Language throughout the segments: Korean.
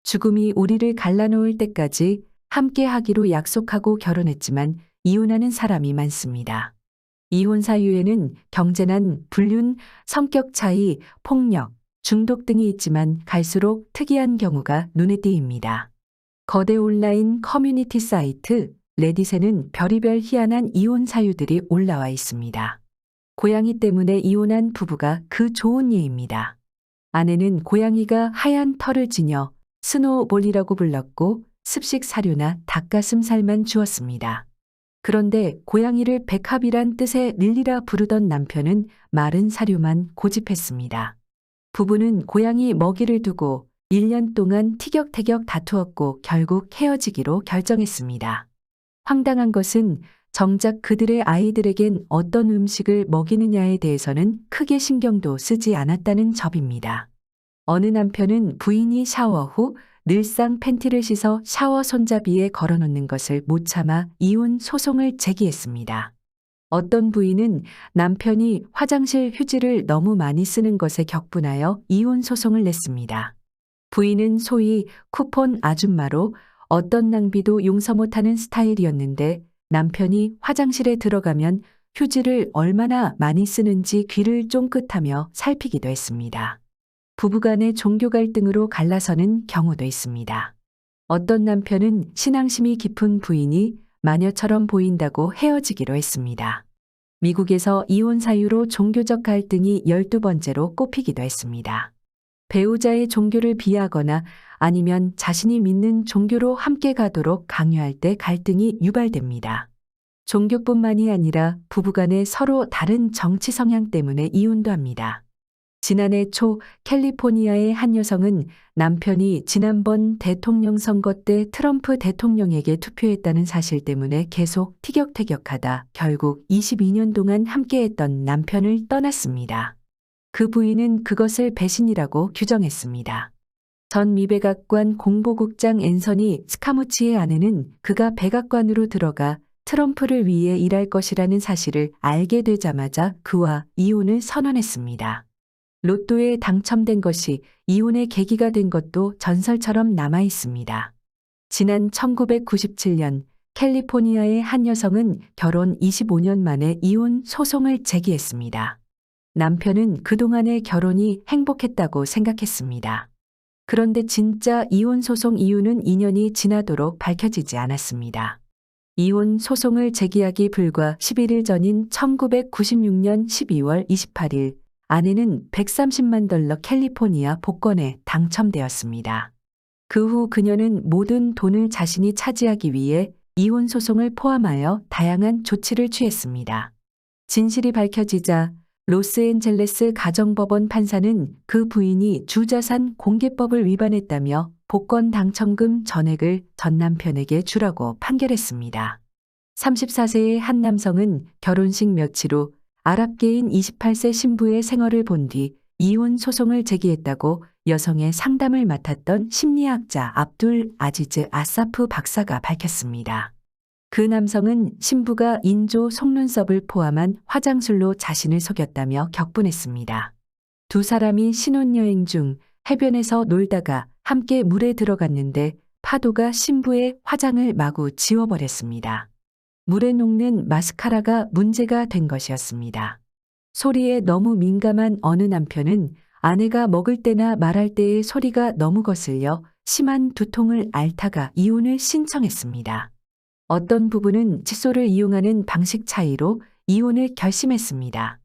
죽음이 우리를 갈라놓을 때까지 함께 하기로 약속하고 결혼했지만 이혼하는 사람이 많습니다. 이혼 사유에는 경제난, 불륜, 성격 차이, 폭력, 중독 등이 있지만 갈수록 특이한 경우가 눈에 띄입니다. 거대 온라인 커뮤니티 사이트 레딧에는 별의별 희한한 이혼 사유들이 올라와 있습니다. 고양이 때문에 이혼한 부부가 그 좋은 예입니다. 아내는 고양이가 하얀 털을 지녀 스노볼이라고 불렀고 습식 사료나 닭가슴살만 주었습니다. 그런데 고양이를 백합이란 뜻의 릴리라 부르던 남편은 마른 사료만 고집했습니다. 부부는 고양이 먹이를 두고 1년 동안 티격태격 다투었고 결국 헤어지기로 결정했습니다. 황당한 것은 정작 그들의 아이들에겐 어떤 음식을 먹이느냐에 대해서는 크게 신경도 쓰지 않았다는 점입니다. 어느 남편은 부인이 샤워 후 늘상 팬티를 씻어 샤워 손잡이에 걸어놓는 것을 못 참아 이혼 소송을 제기했습니다. 어떤 부인은 남편이 화장실 휴지를 너무 많이 쓰는 것에 격분하여 이혼 소송을 냈습니다. 부인은 소위 쿠폰 아줌마로 어떤 낭비도 용서 못하는 스타일이었는데 남편이 화장실에 들어가면 휴지를 얼마나 많이 쓰는지 귀를 쫑긋하며 살피기도 했습니다. 부부간의 종교 갈등으로 갈라서는 경우도 있습니다. 어떤 남편은 신앙심이 깊은 부인이 마녀처럼 보인다고 헤어지기로 했습니다. 미국에서 이혼 사유로 종교적 갈등이 12번째로 꼽히기도 했습니다. 배우자의 종교를 비하거나 아니면 자신이 믿는 종교로 함께 가도록 강요할 때 갈등이 유발됩니다. 종교뿐만이 아니라 부부간에 서로 다른 정치 성향 때문에 이혼도 합니다. 지난해 초 캘리포니아의 한 여성은 남편이 지난번 대통령 선거 때 트럼프 대통령에게 투표했다는 사실 때문에 계속 티격태격하다 결국 22년 동안 함께했던 남편을 떠났습니다. 그 부인은 그것을 배신이라고 규정했습니다. 전 미백악관 공보국장 앤서니 스카무치의 아내는 그가 백악관으로 들어가 트럼프를 위해 일할 것이라는 사실을 알게 되자마자 그와 이혼을 선언했습니다. 로또에 당첨된 것이 이혼의 계기가 된 것도 전설처럼 남아 있습니다. 지난 1997년 캘리포니아의 한 여성은 결혼 25년 만에 이혼 소송을 제기했습니다. 남편은 그동안의 결혼이 행복했다고 생각했습니다. 그런데 진짜 이혼 소송 이유는 2년이 지나도록 밝혀지지 않았습니다. 이혼 소송을 제기하기 불과 11일 전인 1996년 12월 28일 아내는 $130만 캘리포니아 복권에 당첨되었습니다. 그 후 그녀는 모든 돈을 자신이 차지하기 위해 이혼 소송을 포함하여 다양한 조치를 취했습니다. 진실이 밝혀지자 로스앤젤레스 가정법원 판사는 그 부인이 주자산 공개법을 위반했다며 복권 당첨금 전액을 전 남편에게 주라고 판결했습니다. 34세의 한 남성은 결혼식 며칠 후 아랍계인 28세 신부의 생얼을 본 뒤 이혼 소송을 제기했다고 여성의 상담을 맡았던 심리학자 압둘 아지즈 아사프 박사가 밝혔습니다. 그 남성은 신부가 인조 속눈썹을 포함한 화장술로 자신을 속였다며 격분했습니다. 두 사람이 신혼여행 중 해변에서 놀다가 함께 물에 들어갔는데 파도가 신부의 화장을 마구 지워버렸습니다. 물에 녹는 마스카라가 문제가 된 것이었습니다. 소리에 너무 민감한 어느 남편은 아내가 먹을 때나 말할 때의 소리가 너무 거슬려 심한 두통을 앓다가 이혼을 신청했습니다. 어떤 부부는 칫솔을 이용하는 방식 차이로 이혼을 결심했습니다.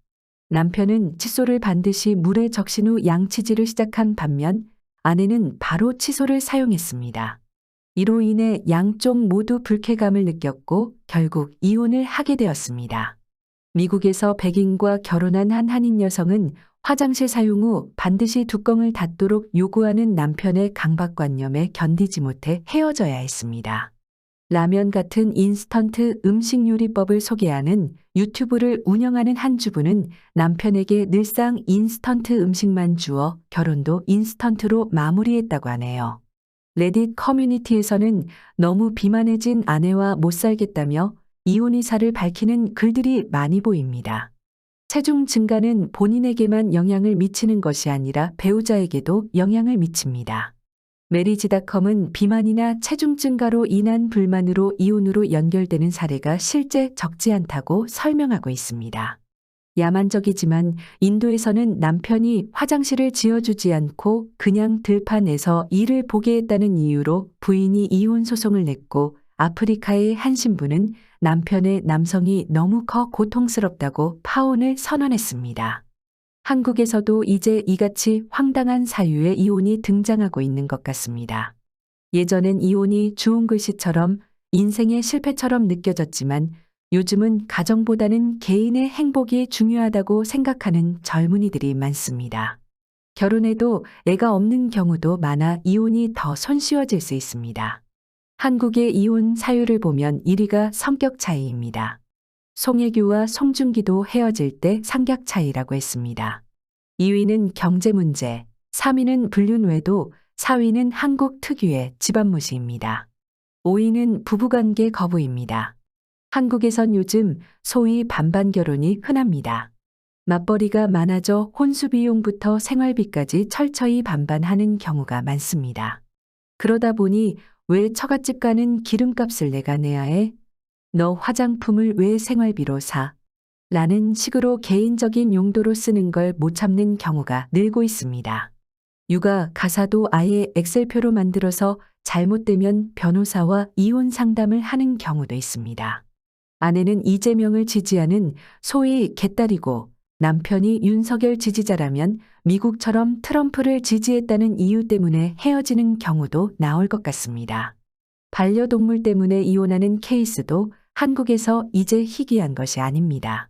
남편은 칫솔을 반드시 물에 적신 후 양치질을 시작한 반면 아내는 바로 칫솔을 사용했습니다. 이로 인해 양쪽 모두 불쾌감을 느꼈고 결국 이혼을 하게 되었습니다. 미국에서 백인과 결혼한 한 한인 여성은 화장실 사용 후 반드시 뚜껑을 닫도록 요구하는 남편의 강박관념에 견디지 못해 헤어져야 했습니다. 라면 같은 인스턴트 음식 요리법을 소개하는 유튜브를 운영하는 한 주부는 남편에게 늘상 인스턴트 음식만 주어 결혼도 인스턴트로 마무리했다고 하네요. 레딧 커뮤니티에서는 너무 비만해진 아내와 못 살겠다며 이혼 의사를 밝히는 글들이 많이 보입니다. 체중 증가는 본인에게만 영향을 미치는 것이 아니라 배우자에게도 영향을 미칩니다. 메리지닷컴은 비만이나 체중 증가로 인한 불만으로 이혼으로 연결되는 사례가 실제 적지 않다고 설명하고 있습니다. 야만적이지만 인도에서는 남편이 화장실을 지어주지 않고 그냥 들판에서 일을 보게 했다는 이유로 부인이 이혼 소송을 냈고, 아프리카의 한 신부는 남편의 남성이 너무 커 고통스럽다고 파혼을 선언했습니다. 한국에서도 이제 이같이 황당한 사유의 이혼이 등장하고 있는 것 같습니다. 예전엔 이혼이 주운 글씨처럼 인생의 실패처럼 느껴졌지만 요즘은 가정보다는 개인의 행복이 중요하다고 생각하는 젊은이들이 많습니다. 결혼해도 애가 없는 경우도 많아 이혼이 더 손쉬워질 수 있습니다. 한국의 이혼 사유를 보면 1위가 성격 차이입니다. 송혜교와 송중기도 헤어질 때 성격 차이라고 했습니다. 2위는 경제 문제, 3위는 불륜 외도, 4위는 한국 특유의 집안무시입니다. 5위는 부부관계 거부입니다. 한국에선 요즘 소위 반반 결혼이 흔합니다. 맞벌이가 많아져 혼수비용부터 생활비까지 철저히 반반하는 경우가 많습니다. 그러다 보니 왜 처갓집 가는 기름값을 내가 내야 해? 너 화장품을 왜 생활비로 사? 라는 식으로 개인적인 용도로 쓰는 걸 못 참는 경우가 늘고 있습니다. 육아 가사도 아예 엑셀표로 만들어서 잘못되면 변호사와 이혼 상담을 하는 경우도 있습니다. 아내는 이재명을 지지하는 소위 개딸이고 남편이 윤석열 지지자라면 미국처럼 트럼프를 지지했다는 이유 때문에 헤어지는 경우도 나올 것 같습니다. 반려동물 때문에 이혼하는 케이스도 한국에서 이제 희귀한 것이 아닙니다.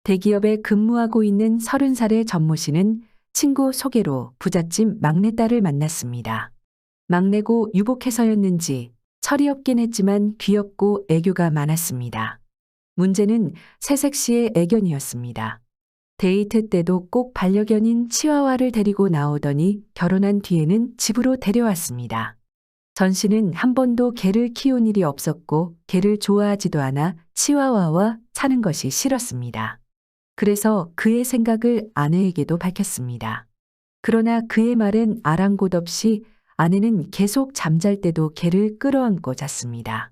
대기업에 근무하고 있는 30살의 전모 씨는 친구 소개로 부잣집 막내딸을 만났습니다. 막내고 유복해서였는지 철이 없긴 했지만 귀엽고 애교가 많았습니다. 문제는 새색 씨의 애견이었습니다. 데이트 때도 꼭 반려견인 치와와를 데리고 나오더니 결혼한 뒤에는 집으로 데려왔습니다. 전 씨는 한 번도 개를 키운 일이 없었고 개를 좋아하지도 않아 치와와와 사는 것이 싫었습니다. 그래서 그의 생각을 아내에게도 밝혔습니다. 그러나 그의 말엔 아랑곳 없이 아내는 계속 잠잘 때도 개를 끌어안고 잤습니다.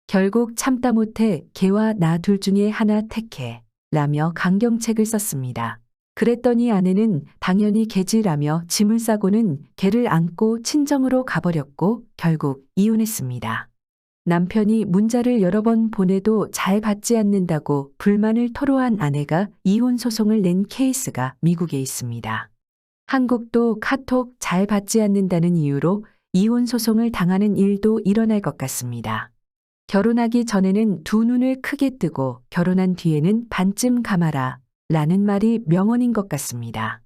결국 참다 못해 개와 나 둘 중에 하나 택해 라며 강경책을 썼습니다. 그랬더니 아내는 당연히 개지라며 짐을 싸고는 개를 안고 친정으로 가버렸고 결국 이혼했습니다. 남편이 문자를 여러 번 보내도 잘 받지 않는다고 불만을 토로한 아내가 이혼 소송을 낸 케이스가 미국에 있습니다. 한국도 카톡 잘 받지 않는다는 이유로 이혼 소송을 당하는 일도 일어날 것 같습니다. 결혼하기 전에는 두 눈을 크게 뜨고 결혼한 뒤에는 반쯤 감아라 라는 말이 명언인 것 같습니다.